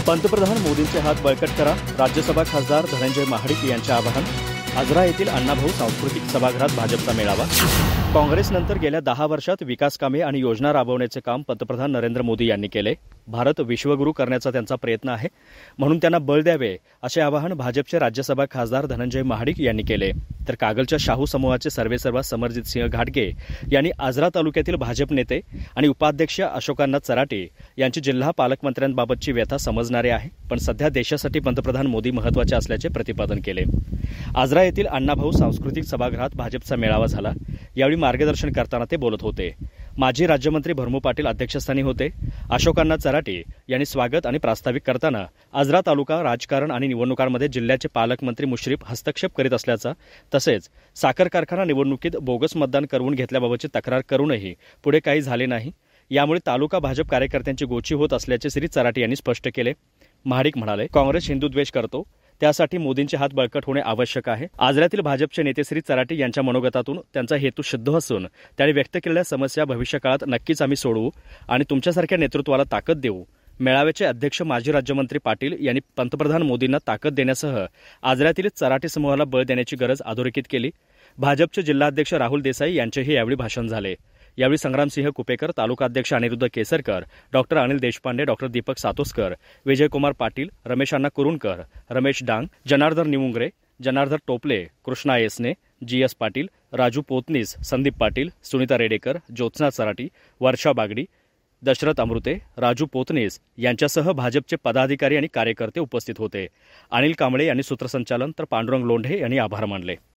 पंतप्रधान मोदींचे हात बळकट करा. राज्यसभा खासदार धनंजय महाडिक यांचे आवाहन. आजरा येथील अण्णाभाऊ सांस्कृतिक सभागृहात भाजपचा मेळावा. काँग्रेसनंतर गेल्या 10 वर्षात विकासकामे आणि योजना राबवण्याचे काम पंतप्रधान नरेंद्र मोदी यांनी केले. भारत विश्वगुरू करण्याचा त्यांचा प्रयत्न आहे, म्हणून त्यांना बळ द्यावे असे आवाहन भाजपचे राज्यसभा खासदार धनंजय महाडिक यांनी केले. तर कागलच्या शाहू समूहाचे सर्वेसर्वा समरजित सिंह घाटगे यांनी आजरा तालुक्यातील भाजप नेते आणि उपाध्यक्ष अशोकांना चराटे यांची जिल्हा पालकमंत्र्यांबाबतची व्यथा समजणारे आहे, पण सध्या देशासाठी पंतप्रधान मोदी महत्त्वाचे असल्याचे प्रतिपादन केले. आजरा येथील अण्णाभाऊ सांस्कृतिक सभागृहात भाजपचा मेळावा झाला. यावेळी मार्गदर्शन करताना ते बोलत होते. माजी राज्यमंत्री भरमू पाटील अध्यक्षस्थानी होते. अशोकांना चराटे यांनी स्वागत आणि प्रास्ताविक करताना आजरा तालुका राजकारण आणि निवडणुकांमध्ये जिल्ह्याचे पालकमंत्री मुश्रीफ हस्तक्षेप करीत असल्याचा, तसेच साखर कारखाना निवडणुकीत बोगस मतदान करवून घेतल्याबाबतची तक्रार करूनही पुढे काही झाले नाही. यामुळे तालुका भाजप कार्यकर्त्यांची गोची होत असल्याचे श्री चराटे यांनी स्पष्ट केले. महाडिक म्हणाले, काँग्रेस हिंदुद्वेष करतो, त्यासाठी मोदींचे हात बळकट होणे आवश्यक आहे. आजऱ्यातील भाजपचे नेते श्री चराटे यांच्या मनोगतातून त्यांचा हेतू शुद्ध असून त्यांनी व्यक्त केलेल्या समस्या भविष्यकाळात नक्कीच आम्ही सोडवू आणि तुमच्यासारख्या नेतृत्वाला ताकद देऊ. मेळाव्याचे अध्यक्ष माजी राज्यमंत्री पाटील यांनी पंतप्रधान मोदींना ताकद देण्यासह आजऱ्यातील चराटे समूहाला बळ देण्याची गरज अधोरेखित केली. भाजपचे जिल्हाध्यक्ष राहुल देसाई यांचेही यावेळी भाषण झाले. यावेळी संग्रामसिंह कुपेकर, तालुकाध्यक्ष अनिरुद्ध केसरकर, डॉक्टर अनिल देशपांडे, डॉक्टर दीपक सातोसकर, विजयकुमार पाटील, रमेश अण्णा कुरुणकर, रमेश डांग, जनार्दन निमुंगरे, जनार्दन टोपले, कृष्णा येसने, जी.एस. पाटील, राजू पोतनीस, संदीप पाटील, सुनीता रेडेकर, ज्योत्स्ना चराटी, वर्षा बागडी, दशरथ अमृते, राजू पोतनीस यांच्यासह भाजपचे पदाधिकारी आणि कार्यकर्ते उपस्थित होते. अनिल कांबळे यांनी सूत्रसंचालन तर पांडुरंग लोंढे यांनी आभार मानले.